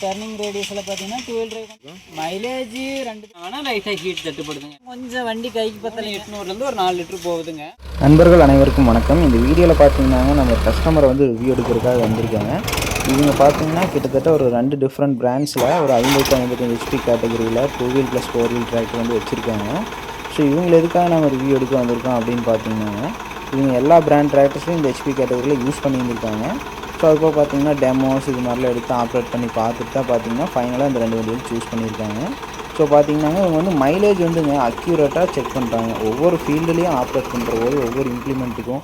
Turning ரேடியஸில் பார்த்தீங்கன்னா 2 wheel drive mileage 2 ஆனால் லைட்டாக ஹீட் தட்டுப்படுதுங்க. கொஞ்சம் வண்டி கைக்கு பத்தல 800லேருந்து ஒரு 4 லிட்டர் போகுதுங்க. நண்பர்கள் அனைவருக்கும் வணக்கம். இந்த வீடியோவில் பார்த்தீங்கன்னா நம்ம கஸ்டமரை வந்து ரிவ்யூ எடுக்கிறதுக்காக வந்திருக்காங்க. இவங்க பார்த்தீங்கன்னா கிட்டத்தட்ட ஒரு 2 டிஃப்ரெண்ட் பிராண்ட்ஸில் ஒரு 50-55 ஹெச்பி கேட்டகரியில் 2 வீல் ப்ளஸ் 4 வீல் டிராக்டர் வந்து வச்சுருக்காங்க. ஸோ இவங்க எதுக்காக நம்ம ரிவ்யூ எடுக்க வந்திருக்கோம் அப்படின்னு பார்த்தீங்கன்னா இவங்க எல்லா பிராண்ட் டிராக்டர்ஸையும் இந்த ஹெச்பி கேட்டகரியில் யூஸ் பண்ணி வந்திருக்காங்க. ஸோ அதுபோல் பார்த்தீங்கன்னா டெமோஸ் இது மாதிரிலாம் எடுத்து ஆப்ரேட் பண்ணி பார்த்துட்டு தான் பார்த்தீங்கன்னா ஃபைனலாக இந்த 2 வண்டியும் சூஸ் பண்ணியிருக்காங்க. ஸோ பார்த்தீங்கன்னா இவங்க வந்து மைலேஜ் வந்துங்க அக்யூரேட்டாக செக் பண்ணுறாங்க. ஒவ்வொரு ஃபீல்டுலேயும் ஆப்ரேட் பண்ணுற போது ஒவ்வொரு இம்ப்ளிமெண்ட்டுக்கும்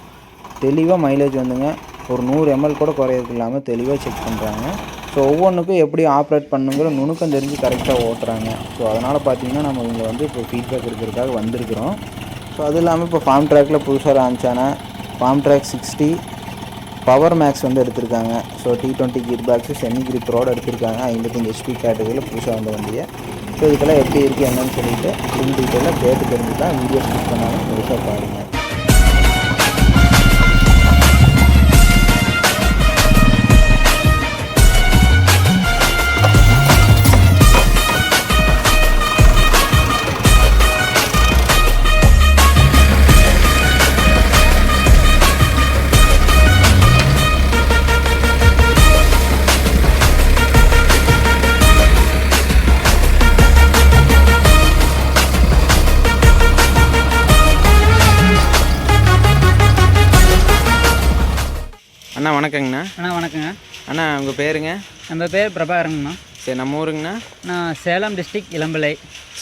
தெளிவாக மைலேஜ் வந்துங்க ஒரு 100 ml கூட குறையிறது இல்லாமல் தெளிவாக செக் பண்ணுறாங்க. ஸோ ஒவ்வொன்றுக்கும் எப்படி ஆப்ரேட் பண்ணுங்கிற நுணுக்கம் தெரிஞ்சு கரெக்டாக ஓட்டுறாங்க. ஸோ அதனால் பார்த்தீங்கன்னா நம்ம இவங்க வந்து இப்போ ஃபீட்பேக் எடுக்கிறதுக்காக வந்திருக்கிறோம். ஸோ அது இல்லாமல் இப்போ ஃபார்ம் ட்ராக்கில் புதுசாக லான்ச்சான ஃபார்ம் ட்ராக் 60 பவர் மேக்ஸ் வந்து எடுத்திருக்காங்க. So T20 gear box semi கிரிப்பரோடு எடுத்திருக்காங்க. 55 ஹெச்பி கேட்டகரியில் புதுசாக வந்த வண்டியை. ஸோ இதுக்கெல்லாம் எப்படி இருக்குது என்னன்னு சொல்லிட்டு ஃபுல் டீட்டெயிலாக கேட்டு தெரிஞ்சுதான் வீடியோ ஸ்கிப் பண்ணாமல் முழுசாக பாருங்கள். அண்ணா வணக்கங்கண்ணா. அண்ணா வணக்கங்க. அண்ணா உங்கள் பேருங்க? நம்ம பேர் பிரபாகரங்கண்ணா. சரி, நம்ம ஊருங்கண்ணா? நான் சேலம் டிஸ்ட்ரிக்ட் இளம்பிள்ளை.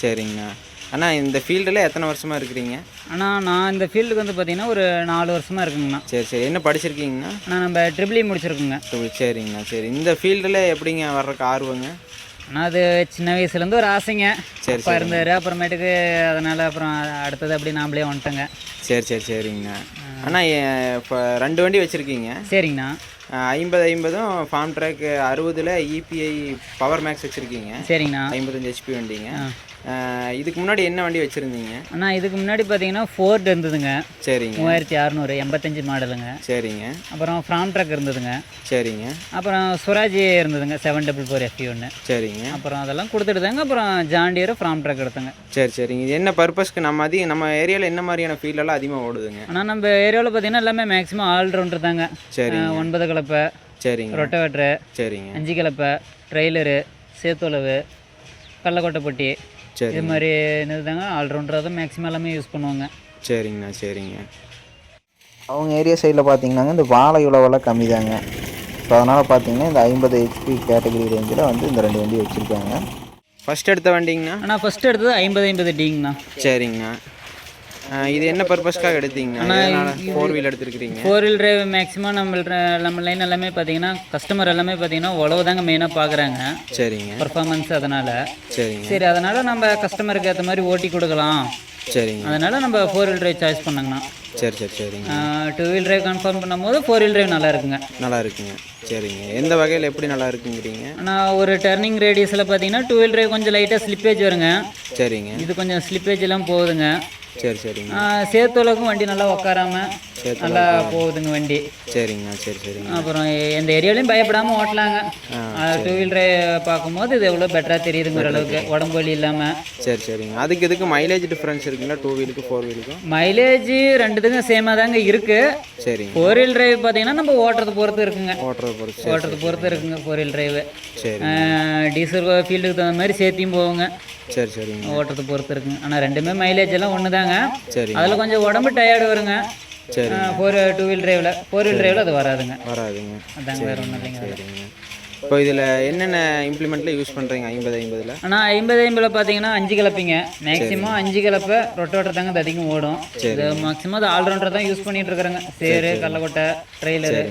சரிங்கண்ணா. அண்ணா இந்த ஃபீல்டில் எத்தனை வருஷமாக இருக்கிறீங்க? அண்ணா நான் இந்த ஃபீல்டுக்கு வந்து பார்த்தீங்கன்னா ஒரு 4 வருஷமாக இருக்குங்கண்ணா. சரி சரி, என்ன படிச்சிருக்கீங்கண்ணா? அண்ணா நம்ம ட்ரிபிள் இ முடிச்சிருக்குங்க. சரிங்கண்ணா. சரி, இந்த ஃபீல்டில் எப்படிங்க வர்றதுக்கு ஆர்வங்க? ஆனால் அது சின்ன வயசுலேருந்து ஒரு ஆசைங்க. சரி அப்பா இருந்தார், அப்புறமேட்டுக்கு அதனால் அப்புறம் அடுத்தது அப்படி நாமளே வந்துட்டோங்க. சரிங்கண்ணா. அண்ணா இப்போ 2 வண்டி வச்சுருக்கீங்க. சரிங்கண்ணா. 50 form track 60 EPI power max வச்சுருக்கீங்க. சரிங்கண்ணா. 55 ஹெச்பி வண்டிங்க. இதுக்கு முன்னாடி என்ன வண்டி வச்சுருந்தீங்க? அண்ணா இதுக்கு முன்னாடி பார்த்தீங்கன்னா ஃபோர்டு இருந்ததுங்க. சரிங்க. 3600 85 மாடலுங்க. சரிங்க. அப்புறம் ஃப்ராம் ட்ரக் இருந்ததுங்க. சரிங்க. அப்புறம் சுராஜ் இருந்ததுங்க 744 FE1. சரிங்க. அப்புறம் அதெல்லாம் கொடுத்துட்டுதாங்க அப்புறம் ஜாண்டியர் ஃப்ராம் ட்ரக் எடுத்தங்க. சரிங்க. இது என்ன பர்பஸ்க்கு நம்ம ஏரியாவில் என்ன மாதிரியான ஃபீல்டெல்லாம் அதிகமாக ஓடுதுங்க? ஆனால் நம்ம ஏரியாவில் பார்த்தீங்கன்னா எல்லாமே மேக்ஸிமம் ஆல்ரவுண்டர் தாங்க. சரி. 9 கலப்பை. சரிங்க. ரொட்டவேட்ரு. சரிங்க. 5 கலப்பை, ட்ரெய்லரு, சேத்துளவு, கடலக்கொட்டை பொட்டி, இது மாதிரி என்னதுதாங்க ஆல்ரவுண்டராக தான் மேக்ஸிமம் எல்லாமே யூஸ் பண்ணுவாங்க. சரிங்க. அவங்க ஏரியா சைடில் பார்த்தீங்கன்னாங்க இந்த வாழை உழவெல்லாம் கம்மி தாங்க. ஸோ அதனால் பார்த்தீங்கன்னா இந்த 50 ஹெச்பி கேட்டகரி ரேஞ்சில் வந்து இந்த 2 வண்டி வச்சுருக்காங்க. ஃபஸ்ட் எடுத்த வண்டிங்கண்ணா? ஆனால் ஃபஸ்ட்டு எடுத்தது 50 டிங்கண்ணா. சரிங்கண்ணா. இது என்ன பர்பஸ்க்காக எடுத்தீங்கண்ணா? 4 வீல் எடுத்துருக்கிறீங்க. 4 வீல் டிரைவ் மேக்ஸிமம் நம்ம லைன் எல்லாமே பார்த்தீங்கன்னா கஸ்டமர் எல்லாமே பார்த்தீங்கன்னா உழவு தாங்க மெயினாக பார்க்குறாங்க. சரிங்க. பர்ஃபார்மன்ஸ் அதனால். சரிங்க. சரி, அதனால் நம்ம கஸ்டமருக்கு ஏற்ற மாதிரி ஓட்டி கொடுக்கலாம். சரிங்க. அதனால் நம்ம 4 வீல் டிரைவ் சாய்ஸ் பண்ணாங்கண்ணா. சரிங்க. 2 வீல் டிரைவ் கன்ஃபார்ம் பண்ணும்போது 4 வீல் டிரைவ் நல்லா இருக்குங்க. சரிங்க. எந்த வகையில் எப்படி நல்லா இருக்குங்கிறீங்க? ஆனால் ஒரு டர்னிங் ரேடியஸில் பார்த்தீங்கன்னா 2 வீல் டிரைவ் கொஞ்சம் லைட்டாக ஸ்லிப்பேஜ் வருங்க. சரிங்க. இது கொஞ்சம் ஸ்லிப்பேஜ் எல்லாம் போகுதுங்க. சரிங்க. சேத்துளவுக்கும் வண்டி நல்லா உட்காராம நல்லா போகுதுங்க வண்டி. சரிங்க. அப்புறம் எந்த ஏரியாலையும் பயப்படாமல் ஓட்டலாங்க. 2 வீல் டிரைவ் பார்க்கும்போது இது எவ்வளோ பெட்டராக தெரியுதுங்கிற அளவுக்கு உடம்பு வலி இல்லாமல். சரிங்க. அதுக்கு இதுக்கு மைலேஜ் டிஃப்ரென்ஸ் இருக்குங்களா 2 வீலுக்கு 4 வீலுக்கும்? மைலேஜ் ரெண்டுத்துக்கும் சேமாக தாங்க இருக்கு. சரிங்க. 4 வீல் டிரைவ் பார்த்தீங்கன்னா நம்ம ஓட்டுறது பொறுத்து இருக்குங்க. ஓட்டுறது பொறுத்து இருக்குங்க 4 வீல் டிரைவ். டீசல் ஃபீல்டுக்கு தகுந்த மாதிரி சேர்த்தியும் போகுங்க. சரிங்க. ஓட்டுறது பொறுத்து இருக்குங்க. ஆனால் ரெண்டுமே மைலேஜ் எல்லாம் ஒன்று தாங்க. சரி. அதில் கொஞ்சம் உடம்பு டயர்டு வருங்க. 2 வீல் டிரைவில் 4 வீல் டிரைவில் அது வராதுங்க. அதாங்க, வேறு ஒன்றும் இல்லைங்க. இப்போ இதில் என்னென்ன இம்ப்ளிமெண்ட்டில் யூஸ் பண்ணுறீங்க 50 ஆனால் 50 பார்த்தீங்கன்னா 5 கலப்பைங்க. மேக்ஸிமம் 5 கலப்பை ரொட்டோட்டர் தாங்க அதிகம் ஓடும். இது மேக்ஸிமம் அது ஆல்ரவுண்டர் தான் யூஸ் பண்ணிகிட்டு இருக்கிறாங்க. சேரு, கடலக்கொட்டை, ட்ரெய்லரு,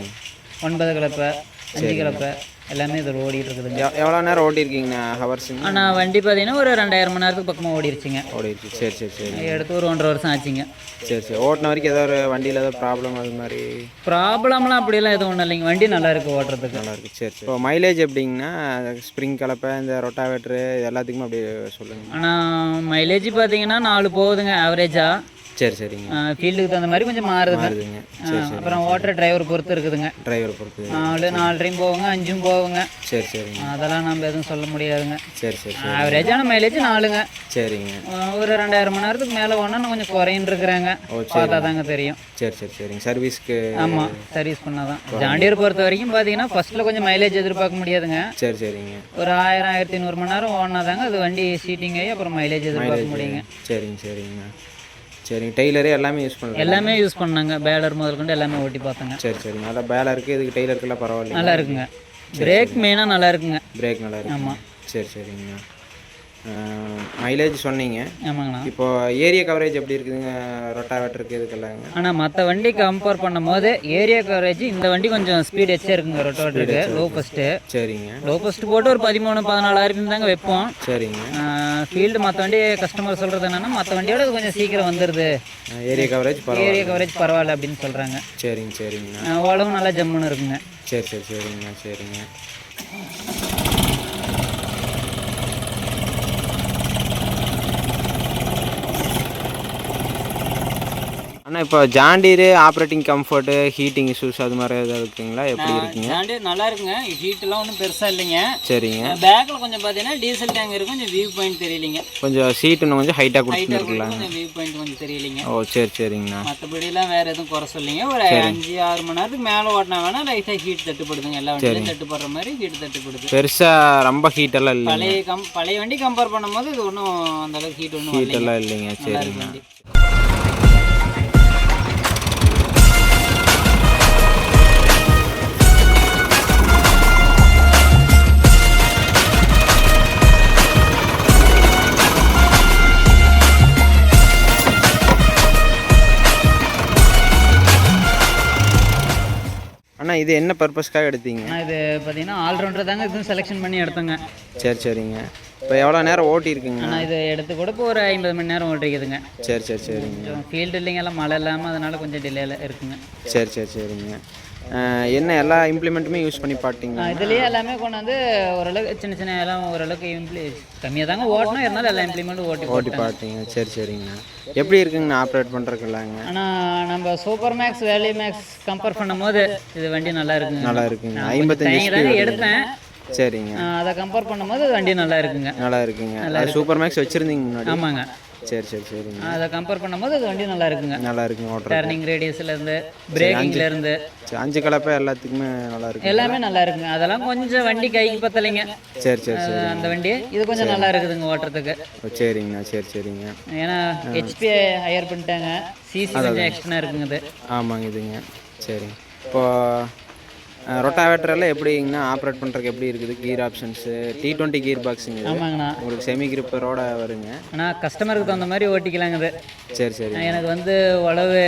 9 கலப்பை, 5 கலப்பை எல்லாமே இதில் ஓடிட்டு இருக்குதுங்க. எவ்வளோ நேரம் ஓடிருக்கீங்கண்ணா ஹவர்ஸுங்க? ஆனால் வண்டி பார்த்தீங்கன்னா ஒரு 2000 மணி நேரத்துக்கு பக்கமாக ஓடிருச்சுங்க. சரி. எடுத்து ஒரு 1.5 வருஷம் ஆச்சுங்க. சரி. ஓட்டின வரைக்கும் ஏதாவது வண்டியில் ஏதாவது ப்ராப்ளம் அது மாதிரி? ப்ராப்ளம்லாம் அப்படியெல்லாம் எதுவும் ஒன்றும் இல்லைங்க. வண்டி நல்லா இருக்குது, ஓட்டுறதுக்கு நல்லா இருக்குது. சரி. இப்போ மைலேஜ் எப்படிங்கண்ணா? ஸ்ப்ரிங் கலப்பை, இந்த ரொட்டாவேட்ரு இது எல்லாத்துக்குமே அப்படியே சொல்லுங்கள். ஆனால் மைலேஜ் பார்த்தீங்கன்னா 4 போகுதுங்க ஆவரேஜாக. சரி சரிங்க. ஃபீல்டுக்கு தகுந்த மாதிரி கொஞ்சம் மாறுதுங்க. அப்புறம் ஓட்டுற டிரைவர் பொறுத்து இருக்குதுங்க. டிரைவர் பொறுத்து 4.5 போகுங்க, 5 போகுங்க. சரி சரிங்க. அதெல்லாம் நம்ம எதுவும் சொல்ல முடியாதுங்க. சரி சரி. ஆவரேஜான மைலேஜ் 4ங்க. சரிங்க. ஒரு 2000 மணி நேரத்துக்கு மேலே போனால் கொஞ்சம் குறைன்னு இருக்கிறாங்க. பார்த்தா தாங்க தெரியும். சரி சரி சரிங்க. சர்வீஸ்க்கு ஆமாம், சர்வீஸ் பண்ணாதான். ஜாண்டியர் பொறுத்த வரைக்கும் பார்த்தீங்கன்னா ஃபர்ஸ்ட்டில் கொஞ்சம் மைலேஜ் எதிர்பார்க்க முடியாதுங்க. சரி சரிங்க. ஒரு 1000-1100 மணி நேரம் ஓடினாதாங்க அது வண்டி சீட்டிங் ஆகி அப்புறம் மைலேஜ் எதிர்பார்க்க முடியுங்க. சரிங்க சரிங்க. சரிங்க. டெய்லரே எல்லாமே யூஸ் பண்ணலாம். எல்லாமே யூஸ் பண்ணாங்க. பேலர் முதல் கொண்டு எல்லாமே ஓட்டி பார்த்தோங்க. சரி சரிங்க. அதான் பேலருக்கு இதுக்கு டெய்லருக்குலாம் பரவாயில்ல, நல்லா இருக்குங்க. பிரேக் மெயினாக நல்லா இருக்குங்க. பிரேக் நல்லா இருக்கு. ஆமாம். சரி சரிங்க. மைலேஜ் சொன்னீங்க. ஆமாங்கண்ணா. இப்போ ஏரியா கவரேஜ் எப்படி இருக்குதுங்க ரொட்டாவேட்டருக்கு இதுக்கெல்லாங்க? ஆனால் மற்ற வண்டி கம்பேர் பண்ணும் போது ஏரியா கவரேஜ் இந்த வண்டி கொஞ்சம் ஸ்பீட் எச்சா இருக்குங்க. ரொட்டாவேட்டருக்கு லோ ஃபஸ்ட்டு. சரிங்க. லோ ஃபஸ்ட்டு போட்டு ஒரு 13-14 RPM தாங்க வைப்போம். சரிங்க. ஃபீல்டு மற்ற வண்டி கஸ்டமர் சொல்கிறது என்னென்னா மற்ற வண்டியோட இது கொஞ்சம் சீக்கிரம் வந்துடுது, ஏரியா கவரேஜ் பரவாயில்ல அப்படின்னு சொல்கிறாங்க. சரிங்க சரிங்க. ஓலவும் நல்லா ஜம்முன்னு இருக்குங்க. சரி சரி சரிங்க. சரிங்க. அண்ணா இப்போ ஜாண்டீரு ஆப்ரேட்டிங் கம்ஃபர்ட்டு ஹீட்டிங் இஷ்யூஸ் அது மாதிரி ஏதாவது இருக்குங்களா? எப்படி இருக்குங்க? ஜாண்டீர் நல்லா இருக்குங்க. ஹீட்டெல்லாம் ஒன்றும் பெருசாக இல்லைங்க. சரிங்க. பேக்கில் கொஞ்சம் பார்த்தீங்கன்னா டீசல் டேங்க் இருக்கும், கொஞ்சம் வியூ பாயிண்ட் தெரியலைங்க. கொஞ்சம் சீட்டு இன்னும் கொஞ்சம் ஹைட்டாக கொடுத்துருக்கலாம். கொஞ்சம் வியூ பாயிண்ட் கொஞ்சம் தெரியலைங்க. ஓ சரி சரிங்கண்ணா. மற்றபடிலாம் வேறு எதுவும் குறை சொல்லிங்க. ஒரு 5-6 மணி நேரத்துக்கு மேலே ஓட்டினா வேணால் லைட்டாக ஹீட் தட்டுப்படுதுங்க. எல்லா வண்டியும் தட்டுப்படுற மாதிரி ஹீட் தட்டுப்படுது. பெருசாக ரொம்ப ஹீட்டெல்லாம் இல்லை. பழைய வண்டி கம்பேர் பண்ணும்போது இது ஒன்றும் அந்தளவுக்கு ஹீட்டெல்லாம் இல்லைங்க. சரிங்க. அண்ணா இது என்ன பர்பஸ்க்காக எடுத்தீங்க? இது பார்த்தீங்கன்னா ஆல்ரவுண்டர் தாங்க இதுவும் செலெக்ஷன் பண்ணி எடுத்தோங்க. சரி சரிங்க. இப்போ எவ்வளோ நேரம் ஓட்டி இருக்குங்க? ஆனால் இது எடுத்து கூட இப்போ ஒரு 50 மணி நேரம் ஓட்டிக்குதுங்க. சரி சரி சரிங்க. ஃபீல்டு இல்லைங்க, எல்லாம் மழை இல்லாமல் அதனால கொஞ்சம் டிலேல இருக்குங்க. சரி சரி சரிங்க. என்ன எல்லா இம்ப்ளிமெண்ட்டுமே யூஸ் பண்ணி பார்த்தீங்க? இதுலேயே எல்லாமே கொண்டாந்து ஓரளவுக்கு சின்ன சின்ன எல்லாம் ஓரளவுக்கு கம்மியாக தாங்க ஓட்டணும், இருந்தாலும் எல்லா இம்ப்ளிமெண்ட்டும் ஓட்டி பார்த்தீங்க. சரி சரிங்க. எப்படி இருக்குங்கண்ணா ஆப்ரேட் பண்ணுறதுக்குலாங்க? ஆனால் நம்ம super max value max compare பண்ணும் போது இது வண்டி நல்லா இருக்குங்க. நல்லா இருக்குங்க. 55 எடுத்தேன். சரிங்க. அதை கம்பேர் பண்ணும்போது வண்டி நல்லா இருக்குங்க. நல்லா இருக்குங்க. சூப்பர் மேக்ஸ் வச்சுருந்தீங்க முன்னாடி? ஆமாங்க. சரி சரி சரிங்க. அதை கம்பேர் பண்ணும்போது அது வண்டி நல்லா இருக்குங்க. நல்லா இருக்குங்க. ஓட்டுற டர்னிங் ரேடியஸ்லேருந்து பிரேக்கிங்லேருந்து 5 கலப்பை எல்லாத்துக்குமே நல்லா இருக்கு. எல்லாமே நல்லா இருக்குங்க. அதெல்லாம் கொஞ்சம் வண்டி கைக்கு பத்தலைங்க. சரி சரி சரி. அந்த வண்டி இது கொஞ்சம் நல்லா இருக்குதுங்க ஓட்டுறதுக்கு. சரிங்கண்ணா. சரி சரிங்க. ஏன்னா ஹெச்பி ஹையர் பண்ணிட்டாங்க, சிசி கொஞ்சம் எக்ஸ்ட்ரா இருக்குங்க இது. ஆமாங்க இதுங்க. சரி. இப்போ ரொட்டாவேட்டர் எல்லாம் எப்படிங்கண்ணா ஆப்ரேட் பண்ணுறதுக்கு எப்படி இருக்குது? கீர் ஆப்ஷன்ஸு T20 கீர் பாக்ஸுங்க. ஆமாங்கண்ணா. உங்களுக்கு செமி கிரிப்பரோட வருங்க. ஆனால் கஸ்டமருக்கு தகுந்த மாதிரி ஓட்டிக்கலாங்க இது. சரி சரி. எனக்கு வந்து உழவு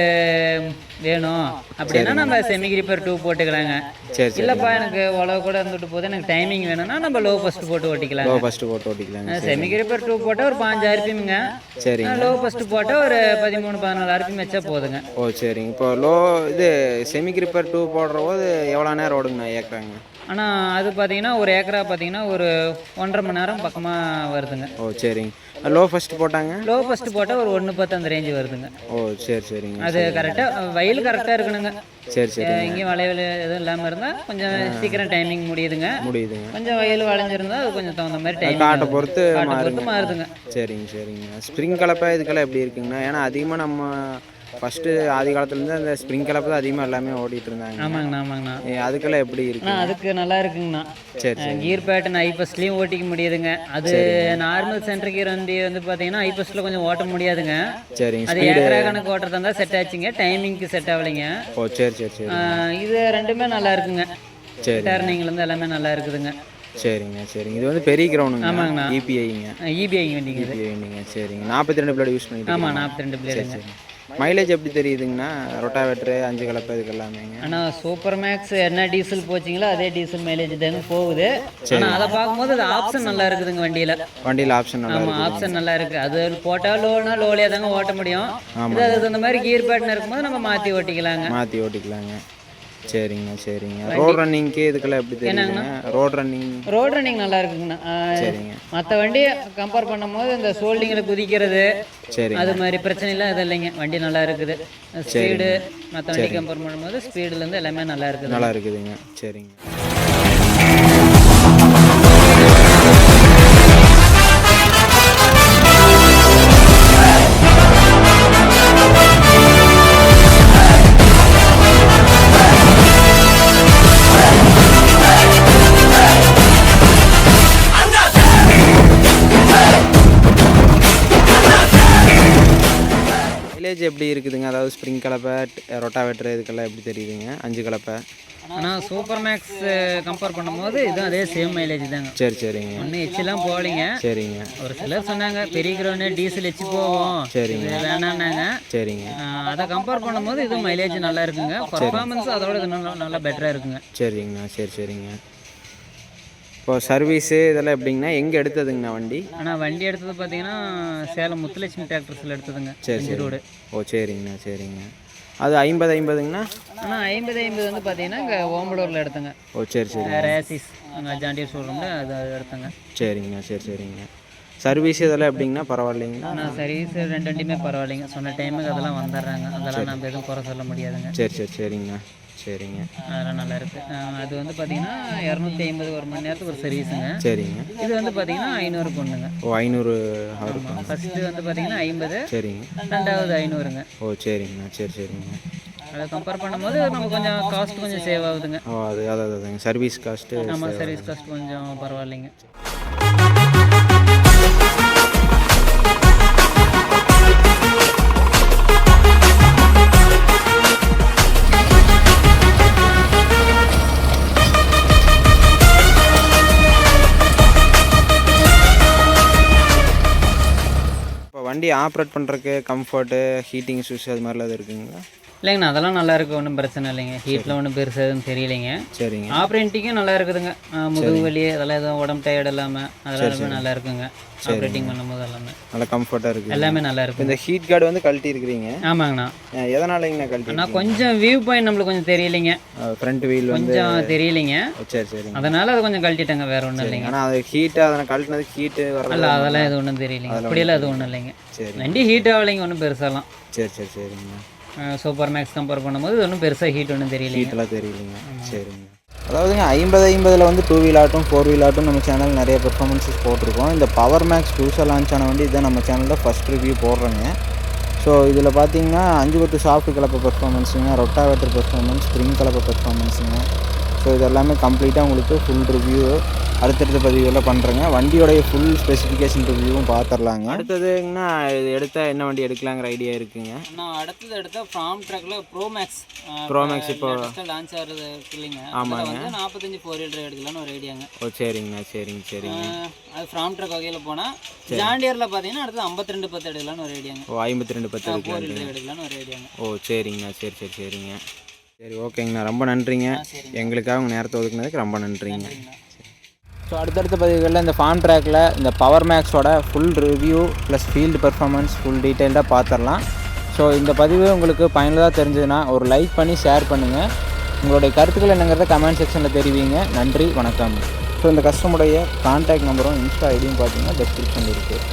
வேணும் அப்படின்னா நம்ம செமி கிரிப்பர் 2 போட்டுக்கலாங்க. சரி. இல்லைப்பா எனக்கு உழவு கூட இருந்துட்டு போது எனக்கு டைமிங் வேணும்னா நம்ம லோ ஃபஸ்ட்டு போட்டு ஓட்டிக்கலாம். லோ ஃபஸ்ட்டு போட்டு ஓட்டிக்கலாங்க. செமி கிரிப்பர் 2 போட்டால் ஒரு 5 RPMங்க. சரி. லோ ஃபஸ்ட்டு போட்டால் ஒரு 13-14 RPM வச்சா போதுங்க. ஓ சரிங்க. இப்போ இது செமி கிரிப்பர் 2 போடுற போது எவ்வளோ நேரம் ஓடுங்கண்ணா ஏக்கராங்க? ஆனால் அது பார்த்தீங்கன்னா ஒரு ஏக்கரா பார்த்தீங்கன்னா ஒரு 1.5 மணி நேரம் பக்கமாக வருதுங்க. ஓ சரிங்க. லோ ஃபஸ்ட்டு போட்டாங்க? லோ ஃபஸ்ட்டு போட்டால் ஒரு 1:10 அந்த ரேஞ்சு வருதுங்க. ஓ சரி சரிங்க. அது கரெக்டாக வயல் கரெக்டாக இருக்கணுங்க. சரி சரி. இங்கேயும் வளையல் எதுவும் இல்லாமல் இருந்தால் கொஞ்சம் சீக்கிரம் டைமிங் முடியுதுங்க. கொஞ்சம் வயல் வளைஞ்சிருந்தால் அது கொஞ்சம் தகுந்த மாதிரி டைம் காட்டை பொறுத்து மாறுதுங்க. சரிங்க சரிங்க. ஸ்ப்ரிங் கலப்பை இதுக்கெல்லாம் எப்படி இருக்குங்கண்ணா? ஏன்னா அதிகமாக நம்ம ஃபஸ்ட்டு ஆதி காலத்துலேருந்து அந்த ஸ்ப்ரிங் கலப்பு தான் அதிகமாக எல்லாமே ஓடிட்டு இருந்தாங்க. ஆமாங்கண்ணா. அதுக்கெல்லாம் எப்படி இருக்குண்ணா? அதுக்கு நல்லா இருக்குங்கண்ணா. சரி. கீர் பேட்டர்ன் ஐபஸ்ட்லேயும் ஓட்டிக்க முடியுதுங்க. அது நார்மல் சென்ட்ரு கீர் வண்டி வந்து பார்த்தீங்கன்னா ஐபஸ்ட்டில் கொஞ்சம் ஓட்ட முடியாதுங்க. சரிங்க. அது ஏக்கரா கணக்கு ஓட்டுறதா இருந்தால் செட் ஆச்சுங்க, டைமிங்க்கு செட் ஆகலைங்க. ஓ சரி சரி சரி. இது ரெண்டுமே நல்லா இருக்குங்க. சரி. டர்னிங்லேருந்து எல்லாமே நல்லா இருக்குதுங்க. சரிங்க சரிங்க. இது வந்து பெரிய கிரவுண்டுங்க. ஆமாங்கண்ணா. EPIங்க. EPI வண்டிங்க. EPI வண்டிங்க. சரிங்க. 42 பிளேடு யூஸ் பண்ணிட்டு? ஆமாம், 42 பிளேடுங்க. மைலேஜ் எப்படி தெரியுதுங்கண்ணா ரொட்டாவேட்டரு 5 கலப்பை இதுக்கு எல்லாமேங்க? ஆனால் சூப்பர் மேக்ஸ் என்ன டீசல் போச்சிங்களோ அதே டீசல் மைலேஜ் தாங்க போகுது. ஆனால் அதை பார்க்கும்போது அது ஆப்ஷன் நல்லா இருக்குதுங்க வண்டியில் ஆப்ஷன் நல்லா இருக்கு. ஆப்ஷன் நல்லா இருக்குது. அது போட்டால் லோலியாக தாங்க ஓட்ட முடியும். இது அதுக்கு அந்த மாதிரி கீர் பேட்டர்ன் இருக்கும்போது நம்ம மாற்றி ஓட்டிக்கலாங்க. சரிங்க சரிங்க. ரோட் ரன்னிங்க்கு இதுக்கெல்லாம் எப்படி தெரியுதுங்க? ரோட் ரன்னிங் நல்லா இருக்குங்கண்ணா. சரிங்க. மற்ற வண்டியை கம்பேர் பண்ணும்போது இந்த சோல்டிங்கில் குதிக்கிறது சரிங்க. அது மாதிரி பிரச்சனை இல்லை, அது இல்லைங்க. வண்டி நல்லா இருக்குது. ஸ்பீடு மற்ற வண்டி கம்பேர் பண்ணும்போது ஸ்பீடுலேருந்து எல்லாமே நல்லா இருக்குது. நல்லா இருக்குதுங்க. சரிங்க. மைலேஜ் எப்படி இருக்குதுங்க? அதாவது ஸ்ப்ரிங் கலப்பை, ரொட்டாவேட்டர் இதுக்கெல்லாம் எப்படி தெரியுதுங்க? 5 கலப்பை. ஆனால் சூப்பர் மேக்ஸ் கம்பேர் பண்ணும்போது இதுவும் அதே சேம் மைலேஜ் தாங்க. சரி சரிங்க. ஒன்றும் எச்செல்லாம் போகலிங்க. சரிங்க. ஒரு சிலர் சொன்னாங்க பெரிய கிரௌண்டு டீசல் எச்சு போவோம், சரிங்க, வேணான்னாங்க. சரிங்க. அதை கம்பேர் பண்ணும்போது இது மைலேஜ் நல்லா இருக்குங்க. பர்ஃபார்மன்ஸ் அதோட இது நல்லா பெட்டராக இருக்குங்க. சரிங்கண்ணா. சரி சரிங்க. இப்போ சர்வீஸு இதெல்லாம் எப்படிங்கண்ணா? எங்கே எடுத்ததுங்கண்ணா வண்டி? ஆனால் வண்டி எடுத்தது பார்த்தீங்கன்னா சேலம் முத்துலட்சுமி டிராக்டர்ஸில் எடுத்ததுங்க. சரி ரோடு. ஓ சரிங்கண்ணா சரிங்க. அது 50-50ங்கண்ணா? ஆனால் 50-50 வந்து பார்த்தீங்கன்னா இங்கே ஓம்பலூரில் எடுத்தங்க. ஓ சரி சரி. ரேசிஸ் அங்கே ஜாண்டியர் ஷோரூமில் அது எடுத்தங்க. சரிங்கண்ணா. சரி சரிங்க. சர்வீஸ் இதெல்லாம் எப்படிங்கண்ணா? பரவாயில்லைங்களா? ஆனால் சர்வீஸ் 2 வண்டியுமே பரவாயில்லைங்க. சொன்ன டைமுக்கு அதெல்லாம் வந்துடுறாங்க. அதெல்லாம் நம்ம எதுவும் குறை சொல்ல முடியாதுங்க. சரி சரி சரிங்கண்ணா. சரிங்க. அதெல்லாம் நல்லா இருக்குது. அது வந்து பார்த்தீங்கன்னா 250 ஒரு மணி நேரத்துக்கு ஒரு சர்வீஸுங்க. சரிங்க. இது வந்து பார்த்தீங்கன்னா 500 கொண்டுங்க. ஓ 500 ஹவர். ஃபஸ்ட்டு வந்து பார்த்தீங்கன்னா 50. சரிங்க. ரெண்டாவது 500ங்க. ஓ சரிங்கண்ணா. சரி சரிங்க. அதை கம்பேர் பண்ணும்போது நம்ம கொஞ்சம் காஸ்ட் கொஞ்சம் சேவ் ஆகுதுங்க. ஓ அதாவதுங்க சர்வீஸ் காஸ்ட்டு. நம்ம சர்வீஸ் காஸ்ட் கொஞ்சம் பரவாயில்லைங்க. வண்டி ஆப்ரேட் பண்ணுறதுக்கு கம்ஃபர்ட்டு, ஹீட்டிங் இஷ்யூஸ் அது மாதிரிலாம் இருக்குங்களா? இல்லைங்கண்ணா, அதெல்லாம் நல்லா இருக்குது. ஒன்றும் பிரச்சனை இல்லைங்க. ஹீட்டில் ஒன்றும் பெருசாக எதுவும் தெரியலைங்க. சரிங்க. ஆப்ரேட்டிங்கும் நல்லா இருக்குதுங்க. முதுகு வலி அதெல்லாம் எதுவும் உடம்பு டயர்டு இல்லாமல் அதெல்லாமே நல்லா இருக்குங்க. ஆப்ரேட்டிங் பண்ணும்போது எல்லாமே நல்லா கம்ஃபர்ட்டாக இருக்குது. எல்லாமே நல்லா இருக்குது. இந்த ஹீட் கார்டு வந்து கழட்டி இருக்கிறீங்க? ஆமாங்கண்ணா. எதனாலங்கண்ணா கழட்டி? ஆனால் கொஞ்சம் வியூ பாயிண்ட் நம்மளுக்கு கொஞ்சம் தெரியலைங்க. ஃப்ரண்ட் வீல் கொஞ்சம் தெரியலைங்க. சரி சரி. அதனால் அது கொஞ்சம் கழட்டிட்டாங்க, வேறு ஒன்றும் இல்லைங்க. ஆனால் அது ஹீட்டு அதனால் கழட்டினது ஹீட்டு வரல, அதெல்லாம் எதுவும் ஒன்றும் தெரியலைங்க. அப்படியெல்லாம் எதுவும் ஒன்றும் இல்லைங்க. சரி. வண்டி ஹீட் ஆகலைங்க ஒன்றும் பெருசாலாம். சரி சரி சரிங்க. சூப்பர் மேக்ஸ் கம்பேர் பண்ணும்போது இது ஒன்றும் பெருசாக ஹீட் ஒன்றும் தெரியல. ஹீட்டெல்லாம் தெரியலைங்க. சரிங்க. அதாவதுங்க 50-50 வந்து 2 வீல் ஆட்டும் 4 வீல் ஆட்டும் நம்ம சேனல் நிறைய பெர்ஃபார்மன்ஸஸ் போட்டிருக்கோம். இந்த பவர் மேக்ஸ் புதுசாக லான்ச் ஆன வண்டி இதான் நம்ம சேனலில் ஃபஸ்ட் ரிவ்யூ போடுறேங்க. ஸோ இதில் பார்த்தீங்கன்னா 5 சாஃப்ட் கலப்பை பெர்ஃபார்மன்ஸுங்க, ரொட்டாவேட்டர் பெர்ஃபார்மன்ஸ், ஸ்ப்ரிங் கலப்பை பெர்ஃபார்மன்ஸுங்க. ஸோ இதெல்லாமே கம்ப்ளீட்டாக உங்களுக்கு ஃபுல் ரிவ்யூ அடுத்தடுத்த பதிவுகளில் பண்ணுறேங்க. வண்டியோடைய ஃபுல் ஸ்பெசிஃபிகேஷன் ரிவ்யூவும் பார்த்துடலாங்க. அடுத்ததுங்கன்னா இது எடுத்தால் என்ன வண்டி எடுக்கலாங்கிற ஐடியா இருக்குங்க? நான் அடுத்தது எடுத்தால் ஃபார்ம் ட்ரக்கில் ப்ரோமேக்ஸ் இப்போ லான்ச் ஆகிறது இல்லைங்க. ஆமாங்க. 45 4 வீலர் எடுக்கலான்னு ஒரு ஐடியாங்க. ஓ சரிங்கண்ணா. சரிங்க சரிங்க. அது ஃபார்ம் ட்ரக் வகையில் போனால் ஜாண்டியரில் பார்த்தீங்கன்னா அடுத்து 5210 எடுக்கலான்னு ஒரு ஐடியாங்க. ஓ 5210 4 வீலர் எடுக்கலான்னு ஒரு ஐடியாங்க. ஓ சரிங்கண்ணா. சரி சரி சரிங்க. சரி ஓகேங்கண்ணா, ரொம்ப நன்றிங்க. எங்களுக்காக உங்கள் நேரத்தை ஒதுக்குனதுக்கு ரொம்ப நன்றிங்க. ஸோ அடுத்தடுத்த பதிவுகளில் இந்த ஃபார்ம் ட்ராக்கில் இந்த பவர் மேக்ஸோட full review plus field performance full டீட்டெயில்டாக பார்த்துடலாம். ஸோ இந்த பதிவு உங்களுக்கு பயனுள்ளதாக தெரிஞ்சதுன்னா ஒரு லைக் பண்ணி ஷேர் பண்ணுங்கள். உங்களுடைய கருத்துக்கள் என்னங்கிறத கமெண்ட் செக்ஷனில் தெரிவிங்க. நன்றி, வணக்கம். ஸோ இந்த கஸ்டமருடைய கான்டாக்ட் நம்பரும் இன்ஸ்டா ஐடியும் பார்த்தீங்கன்னா டிஸ்கிரிப்ஷனில் இருக்குது.